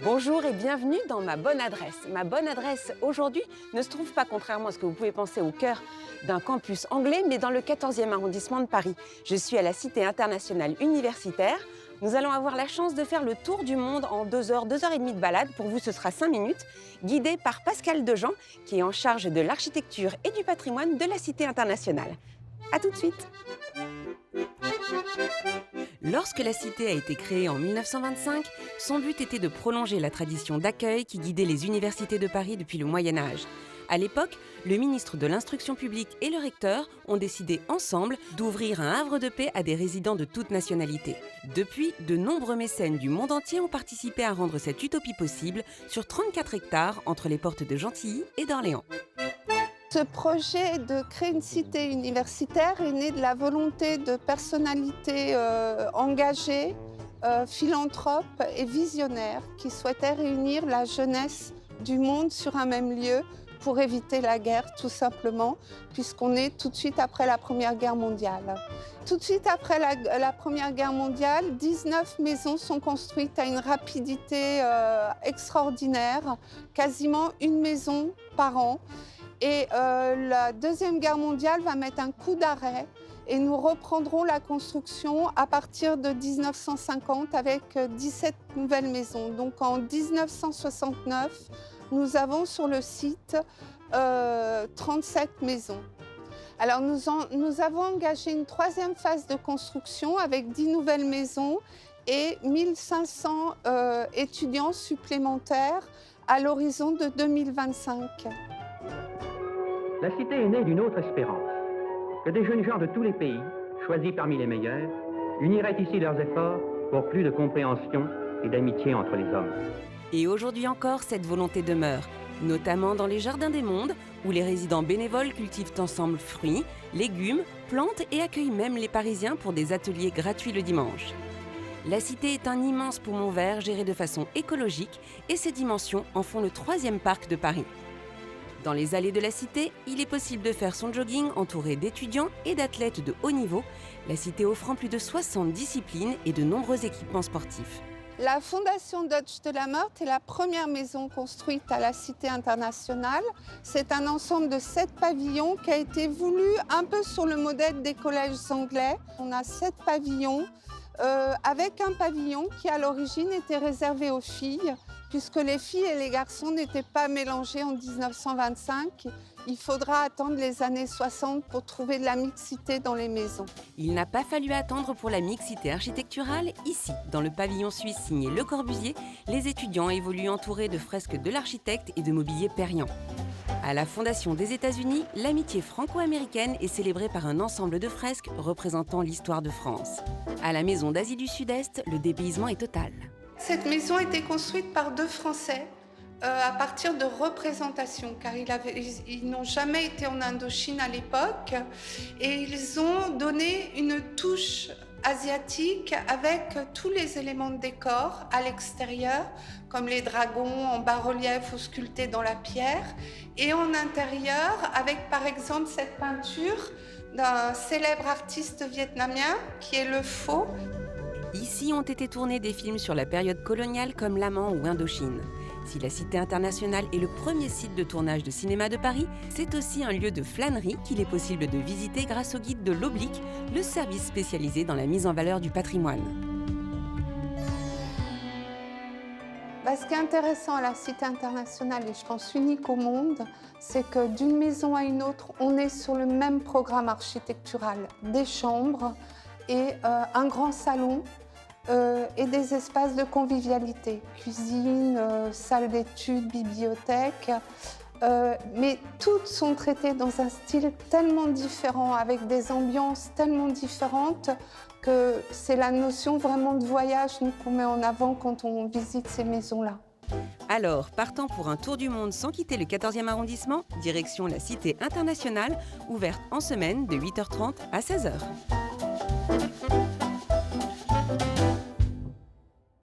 Bonjour et bienvenue dans Ma Bonne Adresse. Ma Bonne Adresse aujourd'hui ne se trouve pas, contrairement à ce que vous pouvez penser, au cœur d'un campus anglais, mais dans le 14e arrondissement de Paris. Je suis à la Cité internationale universitaire. Nous allons avoir la chance de faire le tour du monde en 2 heures, 2 heures et demie de balade. Pour vous, ce sera 5 minutes, guidé par Pascal Dejean, qui est en charge de l'architecture et du patrimoine de la Cité internationale. À tout de suite. Lorsque la cité a été créée en 1925, son but était de prolonger la tradition d'accueil qui guidait les universités de Paris depuis le Moyen-Âge. À l'époque, le ministre de l'Instruction publique et le recteur ont décidé ensemble d'ouvrir un havre de paix à des résidents de toute nationalité. Depuis, de nombreux mécènes du monde entier ont participé à rendre cette utopie possible sur 34 hectares entre les portes de Gentilly et d'Orléans. Ce projet de créer une cité universitaire est né de la volonté de personnalités engagées, philanthropes et visionnaires qui souhaitaient réunir la jeunesse du monde sur un même lieu pour éviter la guerre, tout simplement, puisqu'on est tout de suite après la Première Guerre mondiale. Tout de suite après la Première Guerre mondiale, 19 maisons sont construites à une rapidité extraordinaire, quasiment une maison par an. Et la Deuxième Guerre mondiale va mettre un coup d'arrêt et nous reprendrons la construction à partir de 1950 avec 17 nouvelles maisons. Donc en 1969, nous avons sur le site 37 maisons. Alors nous avons engagé une troisième phase de construction avec 10 nouvelles maisons et 1500 étudiants supplémentaires à l'horizon de 2025. La cité est née d'une autre espérance, que des jeunes gens de tous les pays, choisis parmi les meilleurs, uniraient ici leurs efforts pour plus de compréhension et d'amitié entre les hommes. Et aujourd'hui encore, cette volonté demeure, notamment dans les Jardins des Mondes, où les résidents bénévoles cultivent ensemble fruits, légumes, plantes et accueillent même les Parisiens pour des ateliers gratuits le dimanche. La cité est un immense poumon vert géré de façon écologique et ses dimensions en font le 3e parc de Paris. Dans les allées de la cité, il est possible de faire son jogging entouré d'étudiants et d'athlètes de haut niveau, la cité offrant plus de 60 disciplines et de nombreux équipements sportifs. La Fondation Dodge de la Meurthe est la première maison construite à la Cité internationale. C'est un ensemble de 7 pavillons qui a été voulu un peu sur le modèle des collèges anglais. On a 7 pavillons avec un pavillon qui à l'origine était réservé aux filles, puisque les filles et les garçons n'étaient pas mélangés en 1925. Il faudra attendre les années 60 pour trouver de la mixité dans les maisons. Il n'a pas fallu attendre pour la mixité architecturale. Ici, dans le pavillon suisse signé Le Corbusier, les étudiants évoluent entourés de fresques de l'architecte et de mobilier Perriand. À la Fondation des États-Unis, l'amitié franco-américaine est célébrée par un ensemble de fresques représentant l'histoire de France. À la Maison d'Asie du Sud-Est, le dépaysement est total. Cette maison a été construite par 2 Français à partir de représentations, car ils n'ont jamais été en Indochine à l'époque, et ils ont donné une touche asiatique avec tous les éléments de décor à l'extérieur, comme les dragons en bas-relief ou sculptés dans la pierre, et en intérieur avec par exemple cette peinture d'un célèbre artiste vietnamien qui est Le Faux. Ici ont été tournés des films sur la période coloniale comme L'Amant ou Indochine. Si la Cité internationale est le premier site de tournage de cinéma de Paris, c'est aussi un lieu de flânerie qu'il est possible de visiter grâce au guide de l'Oblique, le service spécialisé dans la mise en valeur du patrimoine. Ce qui est intéressant à la Cité internationale, et je pense unique au monde, c'est que d'une maison à une autre, on est sur le même programme architectural. Des chambres et un grand salon et des espaces de convivialité, cuisine, salle d'études, bibliothèque. Mais toutes sont traitées dans un style tellement différent, avec des ambiances tellement différentes, que c'est la notion vraiment de voyage qu'on met en avant quand on visite ces maisons-là. Alors, partant pour un tour du monde sans quitter le 14e arrondissement, direction la Cité internationale, ouverte en semaine de 8h30 à 16h.